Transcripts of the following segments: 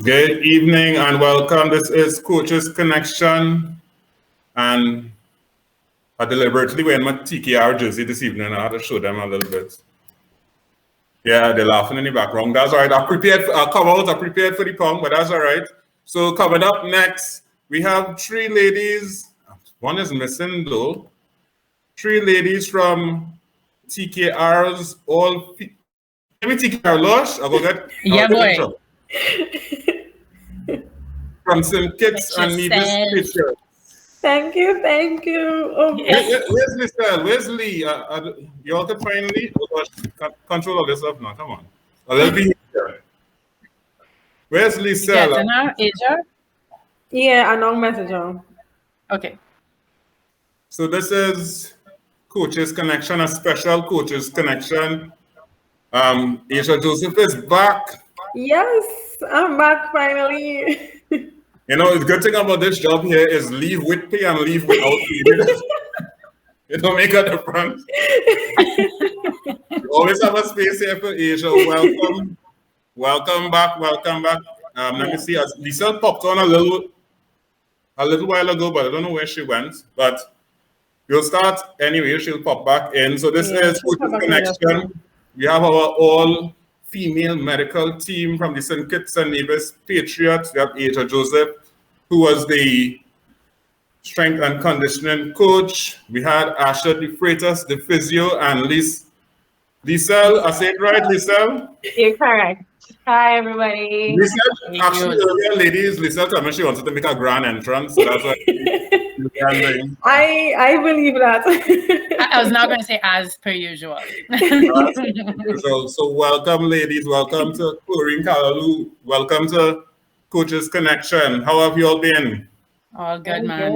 Good evening and welcome. This is Coaches Connection, and I deliberately wearing my TKR jersey this evening. I had to show them a little bit. Yeah, they're laughing in the background. That's all right. I prepared for the pong, but that's all right. So coming up next, we have three ladies. One is missing though. Three ladies from TKR's all. Give me TKR, Lush. I'll go get. Yeah, boy. From St. Kitts and Nevis Patriots. Thank you. Oh, where's Lyeesel? Where's Lee? You all can find Lee? Control all this up now. Come on. A little bit here. Where's Lyeesel? Asia? Yeah, I know message on. Okay. So this is Coaches Connection, a special Coaches Connection. Asha Joseph is back. Yes, I'm back finally. You know, the good thing about this job here is leave with pay and leave without pay. It don't make a difference. You always have a space here for Asha. Welcome back. Let me see. Lyeesel popped on a little while ago, but I don't know where she went. But we'll start anyway. She'll pop back in. So this is Coaches Connection. We have our all-female medical team from the St. Kitts and Nevis Patriots. We have Asha Joseph, who was the strength and conditioning coach. We had Asha DeFreitas, the physio, and Lyeesel. I said it right, Lyeesel? You're correct. Hi, everybody. Lyeesel, actually, earlier, ladies, Lyeesel told me she wanted to make a grand entrance. So that's what I believe that. I was not going to say as per usual. So welcome, ladies. Welcome to Corinne Kalalu. Welcome to Coaches Connection. How have you all been? All good, man.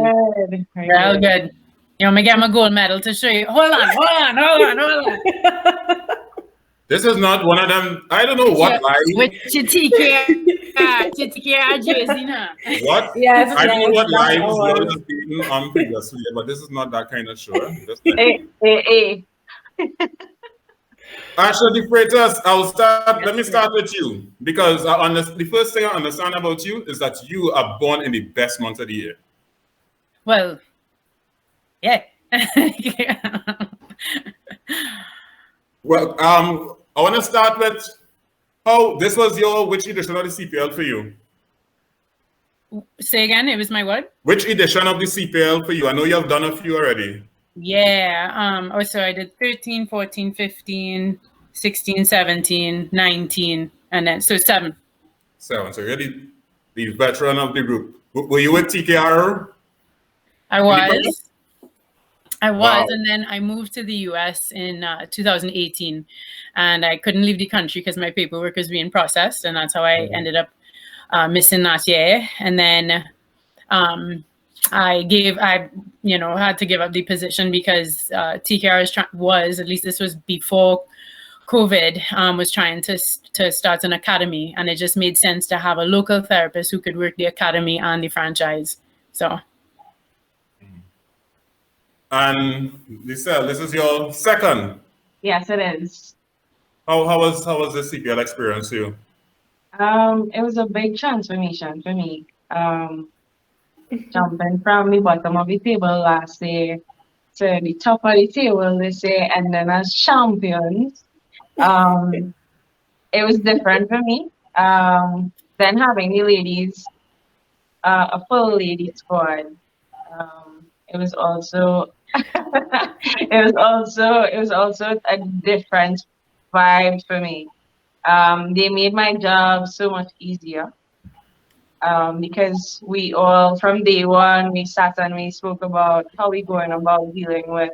Good. Real good. You know, me get my gold medal to show you. Hold on. This is not one of them. I don't know what live. With your TKR jersey now. What? Yes. I know what lives you have been on previously, but this is not that kind of show. Hey. Asha DeFreitas, let me start with you, because the first thing I understand about you is that you are born in the best month of the year. Well, yeah. Well, I want to start with how this was which edition of the CPL for you? Say again, it was my what? Which edition of the CPL for you? I know you have done a few already. Yeah. So I did 13, 14, 15, 16, 17, 19, and then so 7. 7. So you're the veteran of the group. Were you with TKR? I was. Wow. And then I moved to the US in 2018, and I couldn't leave the country because my paperwork was being processed, and that's how I ended up missing that year. And then I had to give up the position because TKR was, at least this was before COVID, was trying to start an academy, and it just made sense to have a local therapist who could work the academy and the franchise. So. And Lyeesel, this is your second. Yes, it is. How was the CPL experience for you? It was a big transformation for me. Jumping from the bottom of the table last year to the top of the table this year, and then as champions. It was different for me. Then having the ladies, a full lady squad. It was also a different vibe for me. They made my job so much easier because we all, from day one, we sat and we spoke about how we going about dealing with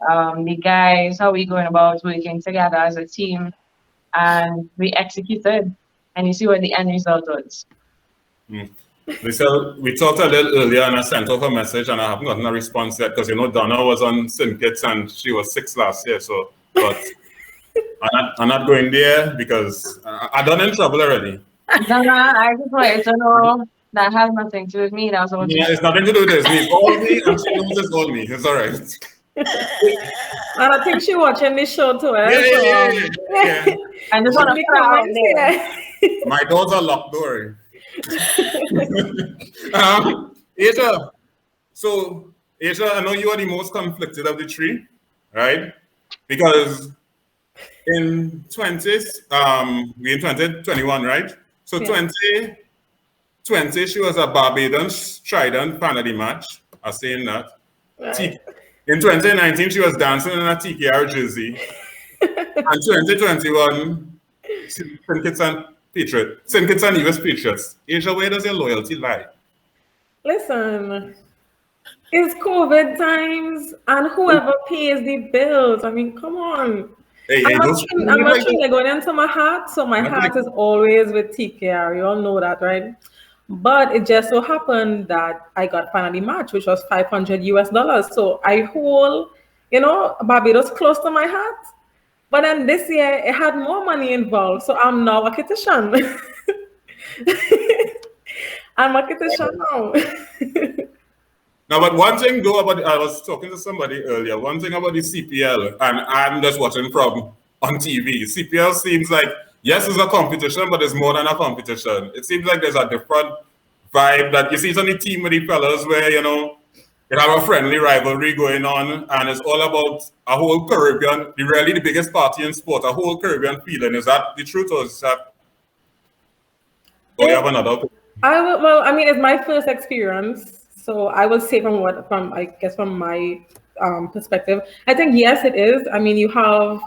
the guys, how we going about working together as a team, and we executed. And you see what the end result was. Lyeesel, we talked a little earlier and I sent off a message and I haven't gotten a response yet because Donna was on St. Kitts and she was 6 last year. So, but I'm not going there because I done in trouble already. Donna, I just wanted to know that has nothing to do with me. That was it's nothing to do with this. It's all me and she knows it's all me. It's all right. And I think she watching this show too. Yeah. I just want to My doors are locked, don't worry. Asha, so Asha, I know you are the most conflicted of the three, right? Because in 20s, we in 2021, right? So Yeah. 2020, she was a Barbados Trident Panady match. I'm saying that. Right. In 2019, she was dancing in a TKR jersey. And 2021, St. Kitts and Patriots, St. Kitts and Nevis Patriots. Asha, where does your loyalty lie? Listen, it's COVID times, and whoever pays the bills. I mean, come on. Hey, I'm hey, not, those I'm not trying to go into my heart, so my Not heart like- is always with TKR. You all know that, right? But it just so happened that I got finally match, which was $500 US. So I hold, Barbados close to my heart. But then this year it had more money involved, so I'm now a kitchen. I'm a kitchen now. Now, but one thing though about I was talking to somebody earlier. One thing about the CPL, and I'm just watching from on TV. CPL seems like yes, it's a competition, but it's more than a competition. It seems like there's a different vibe that you see. It's on the team with the fellas where they have a friendly rivalry going on, and it's all about a whole Caribbean. Really, the biggest party in sport, a whole Caribbean feeling. Is that the truth, or is that? Or you have another? I mean, it's my first experience, so I will say from my perspective, I think yes, it is. I mean, you have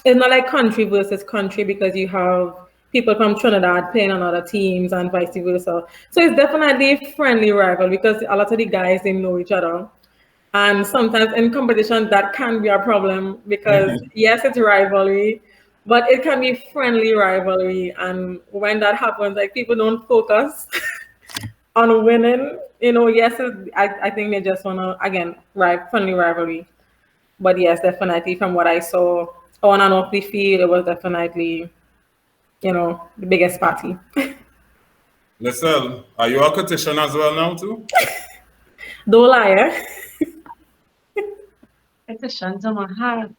it's not like country versus country because you have people from Trinidad playing on other teams and vice versa. So it's definitely a friendly rival because a lot of the guys they know each other. And sometimes in competition, that can be a problem because yes, it's rivalry, but it can be friendly rivalry. And when that happens, like people don't focus on winning. Yes, I think they just wanna again friendly rivalry. But yes, definitely from what I saw on and off the field, it was definitely the biggest party. Listen, are you a competition as well now too? Don't lie. It's a shunt on my heart.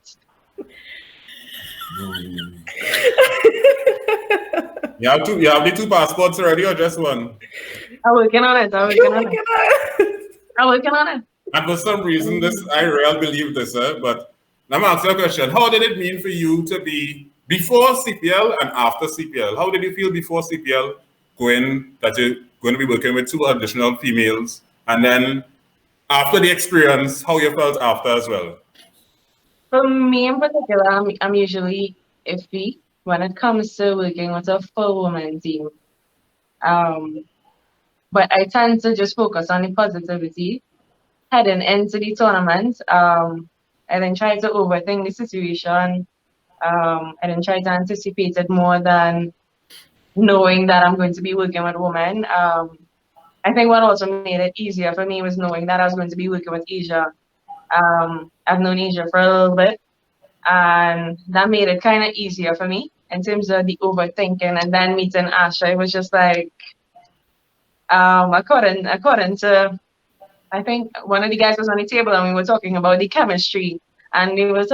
You have the two passports already or just one? I'm working on it. I'm working on it. And for some reason, I really believe this, but let me ask you a question. How did it mean for you to be before CPL and after CPL? How did you feel before CPL that you're going to be working with two additional females? And then after the experience, how you felt after as well? For me in particular, I'm usually iffy when it comes to working with a full woman team. But I tend to just focus on the positivity heading into the tournament. I didn't try to overthink the situation. I didn't try to anticipate it more than knowing that I'm going to be working with women. I think what also made it easier for me was knowing that I was going to be working with Asia. I've known Asia for a little bit, and that made it kind of easier for me in terms of the overthinking. And then meeting Asha, it was just like, according to, I think one of the guys was on the table and we were talking about the chemistry. And he was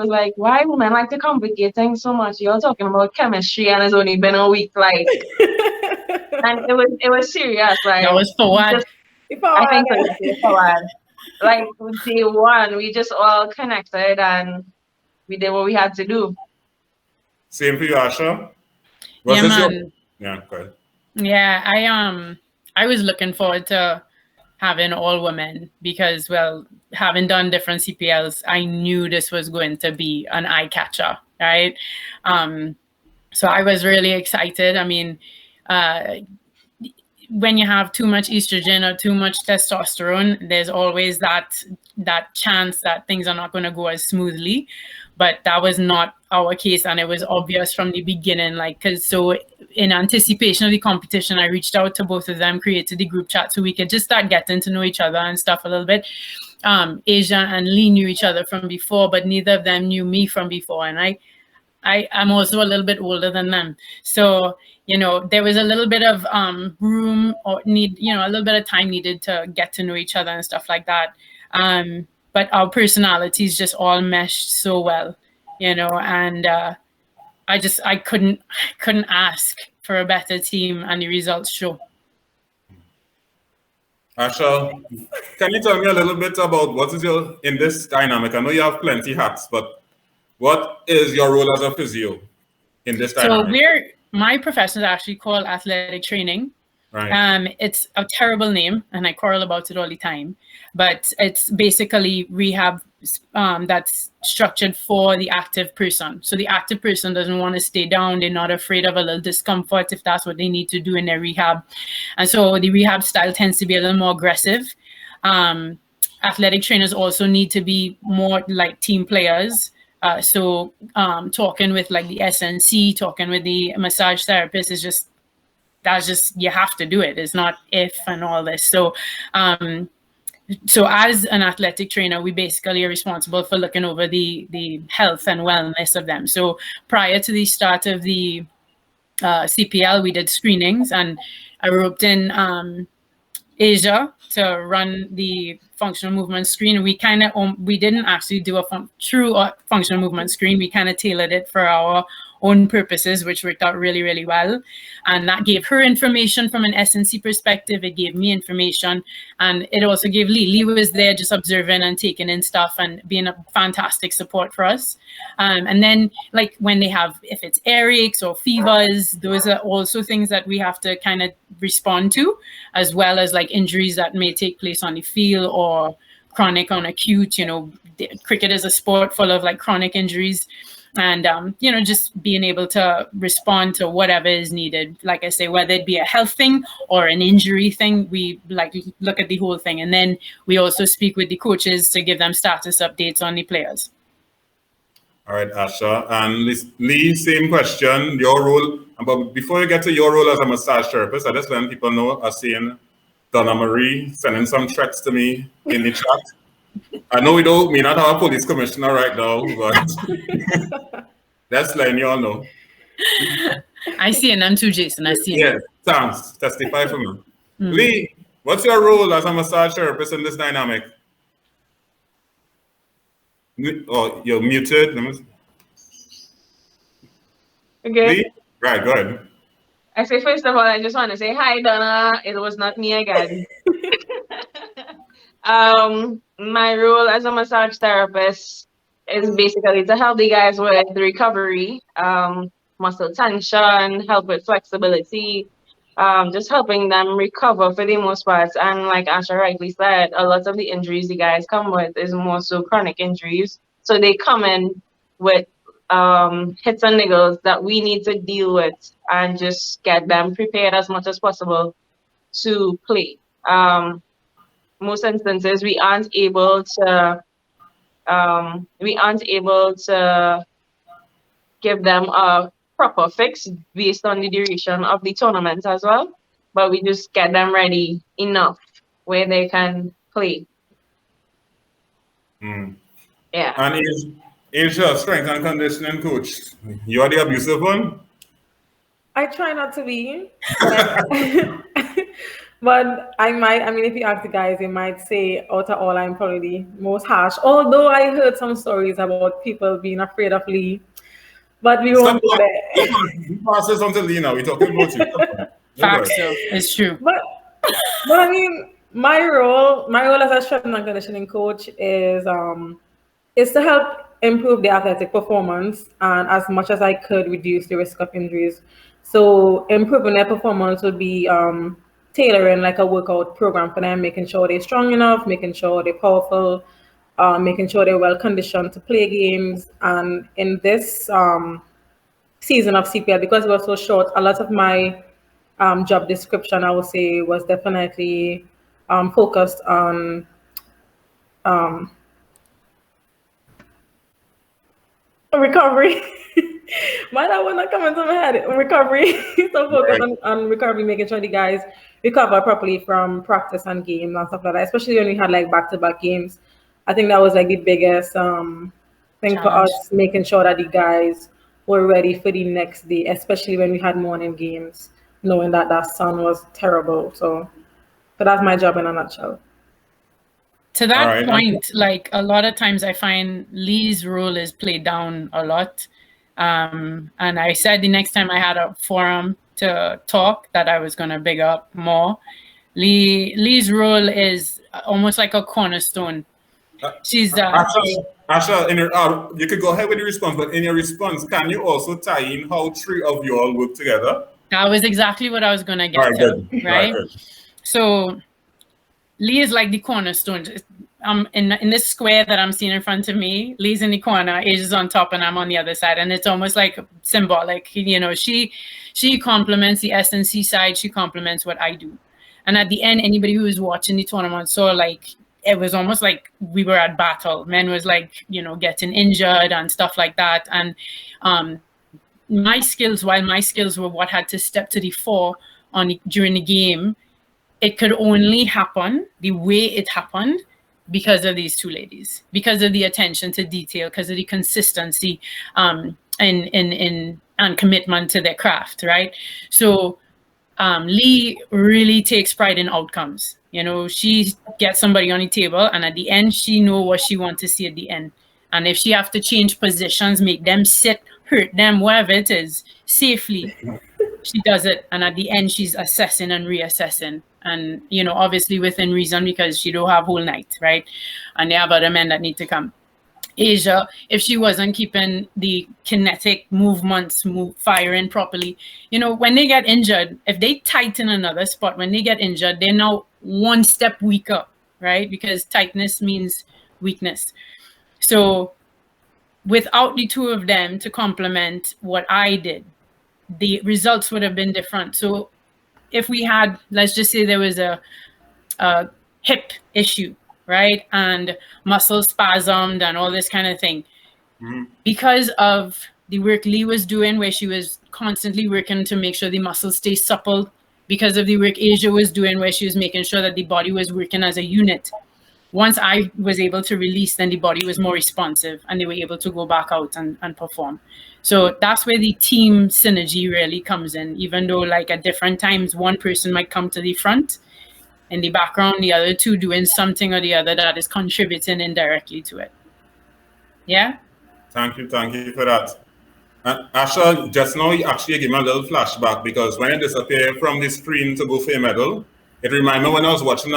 like, why women like to complicate things so much? You're talking about chemistry and it's only been a week, like, and it was serious, like. That was forward. I think it was forward. Like day one, we just all connected and we did what we had to do. Same for you, Asha? Yeah, man. Yeah, go ahead. Yeah, I was looking forward to having all women because, well, having done different CPLs, I knew this was going to be an eye catcher, right? So I was really excited. I mean, when you have too much estrogen or too much testosterone, there's always that chance that things are not going to go as smoothly. But that was not our case, and it was obvious from the beginning. So in anticipation of the competition, I reached out to both of them, created the group chat so we could just start getting to know each other and stuff a little bit. Asia and Lee knew each other from before, but neither of them knew me from before, and I'm also a little bit older than them. So, there was a little bit of room or need, a little bit of time needed to get to know each other and stuff like that. But our personalities just all meshed so well, and I couldn't ask for a better team, and the results show. Asha, can you tell me a little bit about what is your in this dynamic? I know you have plenty hats, but what is your role as a physio in this dynamic? So my profession is actually called athletic training. Right. It's a terrible name, and I quarrel about it all the time. But it's basically rehab that's structured for the active person. So the active person doesn't want to stay down. They're not afraid of a little discomfort if that's what they need to do in their rehab. And so the rehab style tends to be a little more aggressive. Athletic trainers also need to be more like team players. So talking with like the SNC, talking with the massage therapist is just, that's just, you have to do it. It's not if and all this. So so as an athletic trainer, we basically are responsible for looking over the health and wellness of them. So prior to the start of the CPL, we did screenings, and I roped in Asha to run the functional movement screen. We kind of we didn't actually do a true functional movement screen. We kind of tailored it for our own purposes, which worked out really, really well. And that gave her information from an SNC perspective. It gave me information, and it also gave Lee. Lee was there just observing and taking in stuff and being a fantastic support for us. And then like when they have, if it's earaches or fevers, those are also things that we have to kind of respond to, as well as like injuries that may take place on the field or chronic on acute. You know, cricket is a sport full of like chronic injuries. And, you know, just being able to respond to whatever is needed. Like I say, whether it be a health thing or an injury thing, we like look at the whole thing. And then we also speak with the coaches to give them status updates on the players. All right, Asha. And Lee, same question. Your role, but before you get to your role as a massage therapist, I just let people know, I'm seeing Donna Marie sending some threats to me in the chat. I know we may not have a police commissioner right now, but that's letting you all know. I see it, I'm too, Jason. I see it. Yeah, thanks. Testify for me. Lee, what's your role as a massage therapist in this dynamic? Oh, you're muted. Okay. Lee? Right, go ahead. I say, first of all, I just want to say, hi, Donna. It was not me again. My role as a massage therapist is basically to help the guys with recovery, muscle tension, help with flexibility, just helping them recover for the most part. And like Asha rightly said, a lot of the injuries the guys come with is more so chronic injuries. So they come in with hits and niggles that we need to deal with and just get them prepared as much as possible to play. Most instances we aren't able to give them a proper fix based on the duration of the tournament as well, but we just get them ready enough where they can play. Yeah. And Asha, strength and conditioning coach, you are the abusive one? I try not to be, but I might. I mean, if you ask the guys, they might say, out of all, I'm probably the most harsh. Although I heard some stories about people being afraid of Lee, but we won't go there. Pass this on to Lee now. We're talking about you. Facts, so it's true. But I mean, my role as a strength and conditioning coach is to help improve the athletic performance and as much as I could reduce the risk of injuries. So improving their performance would be tailoring like a workout program for them, making sure they're strong enough, making sure they're powerful, making sure they're well conditioned to play games. And in this season of CPL, because it was so short, a lot of my job description, I would say, was definitely focused on recovery. Why that one not coming to my head? Recovery. So focus on recovery, making sure the guys recover properly from practice and games and stuff like that. Especially when we had like back-to-back games. I think that was like the biggest thing challenge for us, making sure that the guys were ready for the next day, especially when we had morning games, knowing that that sun was terrible. So that's my job in a nutshell. To that point, like a lot of times I find Lee's role is played down a lot. And I said the next time I had a forum to talk that I was going to big up more. Lee's role is almost like a cornerstone. She's Asha, in your, you could go ahead with your response, but in your response, can you also tie in how three of you all work together? That was exactly what I was going to get to, right? So Lee is like the cornerstone. In this square that I'm seeing in front of me, Lee's in the corner, Asia's on top, and I'm on the other side. And it's almost like symbolic. You know, she complements the S&C side. She complements what I do. And at the end, anybody who was watching the tournament saw like, it was almost like we were at battle. Men was like, you know, getting injured and stuff like that. And my skills, while my skills were what had to step to the fore during the game, it could only happen the way it happened because of these two ladies, because of the attention to detail, because of the consistency and commitment to their craft, right? So Lee really takes pride in outcomes. You know, she gets somebody on the table, and at the end, she know what she wants to see at the end. And if she have to change positions, make them sit, hurt them, whatever it is, safely, she does it. And at the end, she's assessing and reassessing. And, you know, obviously within reason, because she don't have whole night, right? And they have other men that need to come. Asia, if she wasn't keeping the kinetic movements firing properly, you know, when they get injured, if they tighten another spot, when they get injured, they're now one step weaker, right? Because tightness means weakness. So without the two of them to complement what I did, the results would have been different. So if we had, let's just say there was a hip issue, right? And muscle spasmed and all this kind of thing. Because of the work Lee was doing, where she was constantly working to make sure the muscles stay supple, because of the work Asia was doing, where she was making sure that the body was working as a unit. Once I was able to release, then the body was more responsive and they were able to go back out and perform. So that's where the team synergy really comes in, even though like at different times, one person might come to the front, in the background, the other two doing something or the other that is contributing indirectly to it. Yeah? Thank you for that. Asha, just now you actually gave me a little flashback, because when I disappeared from the screen to go for a medal, it reminded me when I was watching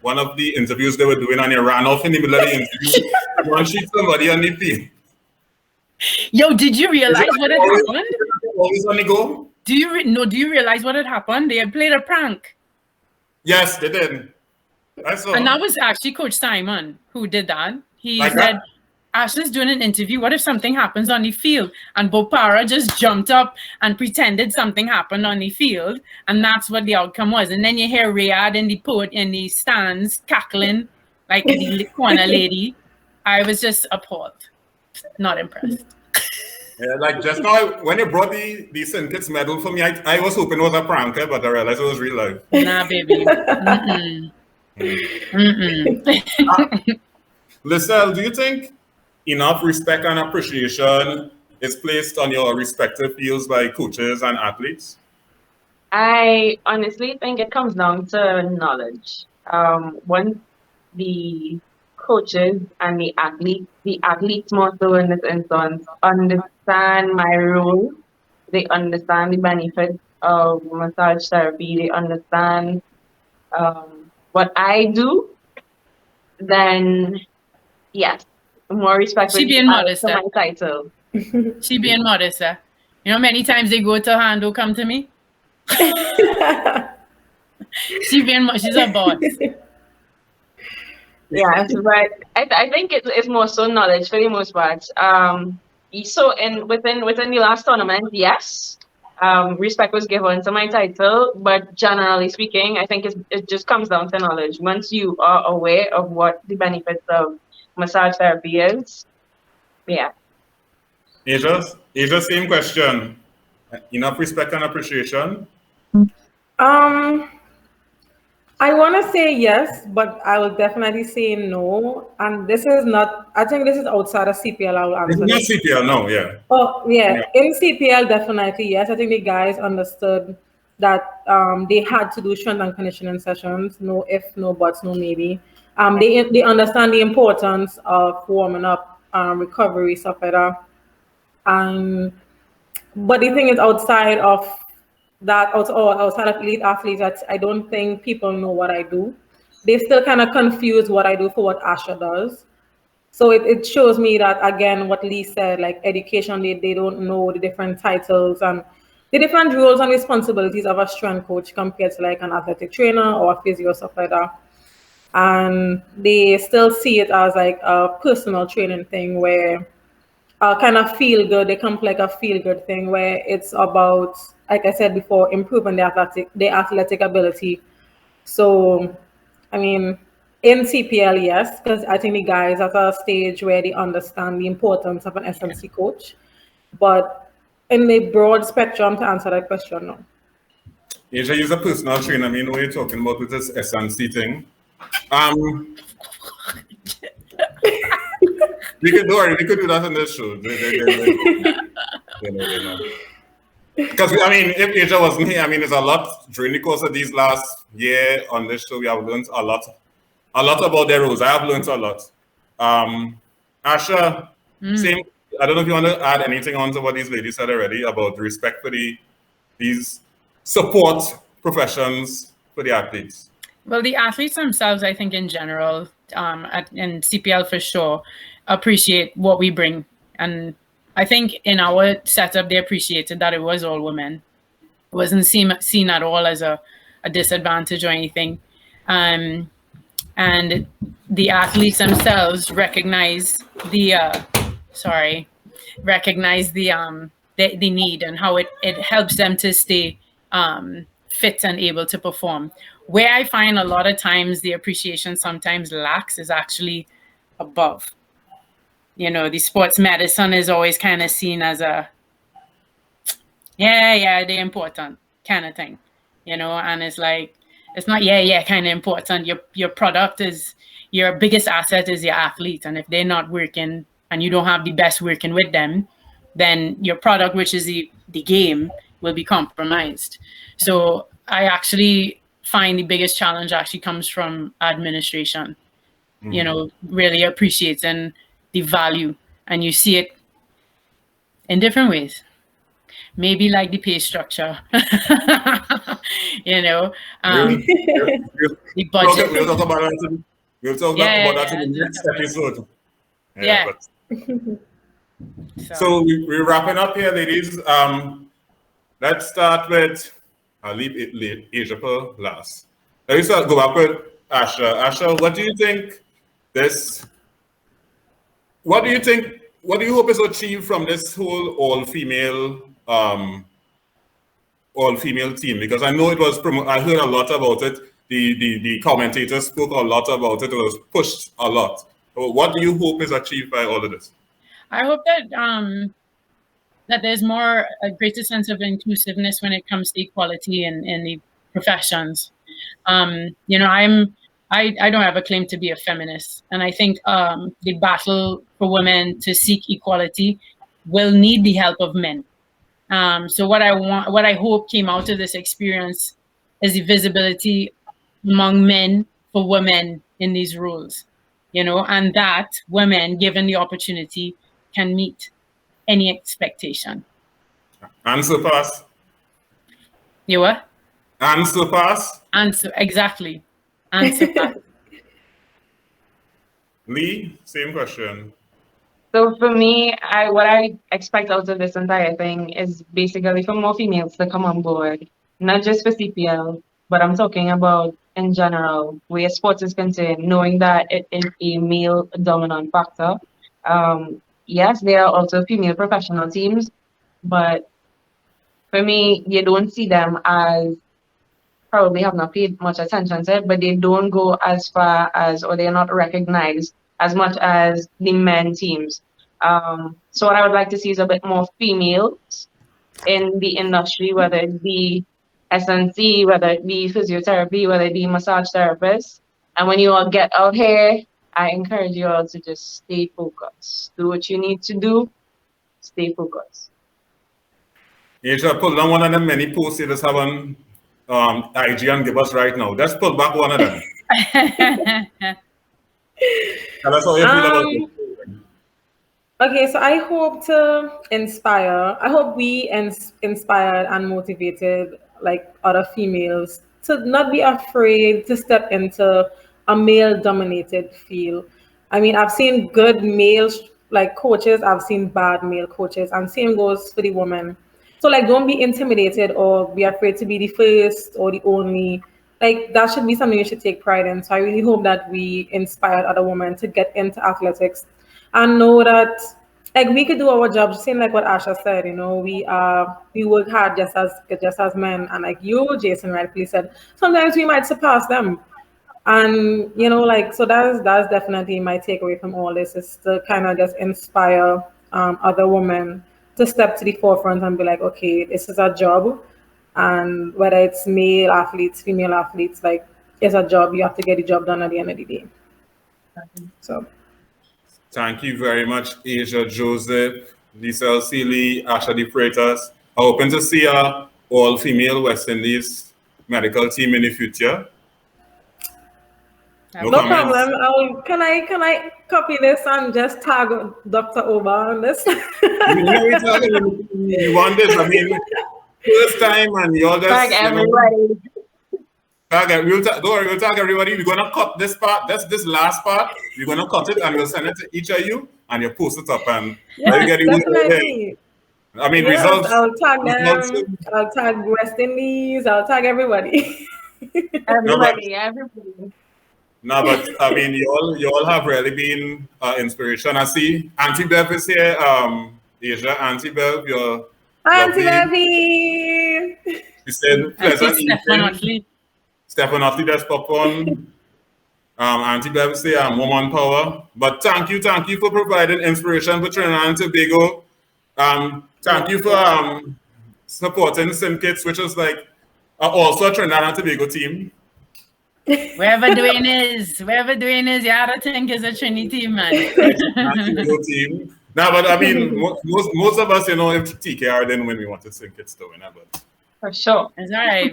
one of the interviews they were doing, and you ran off in the middle of the interview. You want to shoot somebody on the field. Yo, did you realize what had happened? Always on the go? Do you realize what had happened? They had played a prank. Yes, they did. I saw. And that was actually Coach Simon who did that. He like said, Ashley's doing an interview. What if something happens on the field? And Bopara just jumped up and pretended something happened on the field. And that's what the outcome was. And then you hear Riyadh in the stands cackling like the corner lady. I was just appalled. Not impressed. Yeah, like just now, when you brought the St. Kitts medal for me, I was hoping it was a prank, but I realized it was real life. Nah, baby. Lyeesel, do you think enough respect and appreciation is placed on your respective fields by coaches and athletes? I honestly think it comes down to knowledge. Once the coaches and the athletes more so in this instance, understand my role, they understand the benefits of massage therapy, they understand what I do, then yes, more respect She being modest, to my title. She being modest, You know, many times they go to her and don't come to me. She's a boss. Yeah, but I think it's more so knowledge for the most part. So within the last tournament, yes, respect was given to my title, but generally speaking, I think it just comes down to knowledge. Once you are aware of what the benefits of massage therapy is, yeah. Asia, same question. Enough respect and appreciation? I want to say yes, but I will definitely say no. And this is not, I think this is outside of CPL. I'll answer. It's not CPL, no, yeah. Oh, yeah. In CPL, definitely, yes. I think the guys understood that they had to do strength and conditioning sessions. No if, no buts, no maybe. They understand the importance of warming up, recovery, stuff like that. And But the thing is, outside of that, outside of elite athletes, I don't think people know what I do. They still kind of confuse what I do for what Asha does. So it shows me that, again, what Lee said, like education, they don't know the different titles and the different roles and responsibilities of a strength coach compared to like an athletic trainer or a physio, stuff like that. And they still see it as like a personal training thing where kind of feel good. They come like a feel good thing where it's about, like I said before, improving the athletic ability. So, I mean, in CPL, yes, because I think the guys at a stage where they understand the importance of an SMC coach. But in the broad spectrum, to answer that question, no. Asia is a personal trainer. I mean, what you're talking about with this SNC thing. We could do that on this show. Because I mean, if Asia wasn't here, I mean, there's a lot during the course of these last year on this show. We have learned a lot about their roles. I have learned a lot. Asha, same. I don't know if you want to add anything on to what these ladies said already about the respect for these support professions for the athletes. Well, the athletes themselves, I think in general, in CPL for sure, appreciate what we bring. And I think in our setup, they appreciated that it was all women. It wasn't seen at all as a disadvantage or anything. And the athletes themselves recognize the need and how it helps them to stay fit and able to perform. Where I find a lot of times the appreciation sometimes lacks is actually above. You know, the sports medicine is always kind of seen as a, they're important kind of thing, you know, and it's like, it's not, kind of important. Your product is, your biggest asset is your athlete. And if they're not working and you don't have the best working with them, then your product, which is the game, will be compromised. So I actually find the biggest challenge actually comes from administration, you know, really appreciating the value. And you see it in different ways. Maybe like the pay structure, you know, the budget. We'll talk about that in the next episode. So we're wrapping up here, ladies. Let's start with, I'll leave Asia for last. Let's go back with Asha. Asha, what do you think what do you hope is achieved from this whole all-female team? Because I know it was, I heard a lot about it. The commentators spoke a lot about it. It was pushed a lot. What do you hope is achieved by all of this? I hope that that there's a greater sense of inclusiveness when it comes to equality in the professions. You know, I don't have a claim to be a feminist, and I think the battle for women to seek equality will need the help of men. So what I hope came out of this experience is the visibility among men for women in these roles, you know, and that women, given the opportunity, can meet any expectation. And surpass. You what? And surpass. Exactly. And surpass. Lee, same question. So for me, what I expect out of this entire thing is basically for more females to come on board, not just for CPL, but I'm talking about in general, where sports is concerned, knowing that it is a male dominant factor. Yes, there are also female professional teams, but for me, you don't see them as, probably have not paid much attention to it, but they don't go as far as, or they're not recognized as much as the men teams. So what I would like to see is a bit more females in the industry, whether it be SNC, whether it be physiotherapy, whether it be massage therapists. And when you all get out here, I encourage you all to just stay focused. Do what you need to do. Stay focused. You should pull down one of them many posts you just have on IG and give us right now. Just pull back one of them. Tell us how you feel about it. Okay, so I hope to inspire. I hope we inspired and motivated like other females to not be afraid to step into a male-dominated field. I mean, I've seen good male like coaches. I've seen bad male coaches, and same goes for the women. So like, don't be intimidated or be afraid to be the first or the only. Like that should be something you should take pride in. So I really hope that we inspired other women to get into athletics and know that like we could do our job. Same like what Asha said, you know, we work hard just as men, and like you, Jason, rightfully said, sometimes we might surpass them. And you know, like so that's definitely my takeaway from all this is to kind of just inspire other women to step to the forefront and be like, okay, this is our job, and whether it's male athletes, female athletes, like it's a job. You have to get the job done at the end of the day. So. Thank you very much, Asia, Joseph, Lyeesel, Sealey, Asha, DeFreitas. I'm hoping to see a all-female West Indies medical team in the future. No problem. Can I copy this and just tag Dr. Oba on this? You want this? I mean, first time, and you all just tag everybody. Don't worry, we'll tag everybody. We're gonna cut this part. That's this last part. We're gonna cut it and we'll send it to each of you, and you post it up and yes, get definitely. I mean, yes, results. I'll tag them. I'll tag West Indies. I'll tag everybody. everybody. No, but I mean, you all have really been inspiration. I see Auntie Bev is here. Asia, Auntie Bev, you're Hi, Auntie Bevy. She said pleasant evening. Stefan Otley just pop on. Auntie Bev say I'm woman power. But thank you for providing inspiration for Trinidad and Tobago. Thank you for supporting SimKids, which is like also a Trinidad and Tobago team. Wherever Dwayne is, you have to think is a Trini team, man. Team. No, but I mean, most of us, you know, if TKR didn't win, we want to SimKids to win. But for sure. That's all right.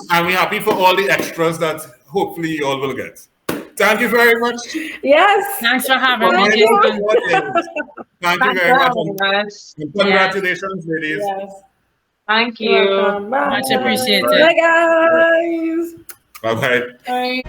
And we're happy for all the extras that hopefully you all will get. Thank you very much. Yes. Thanks for having me. Thank you very much. And congratulations, ladies. Yes. Thank you. Bye. Much appreciated. Bye, guys. Bye-bye. Bye.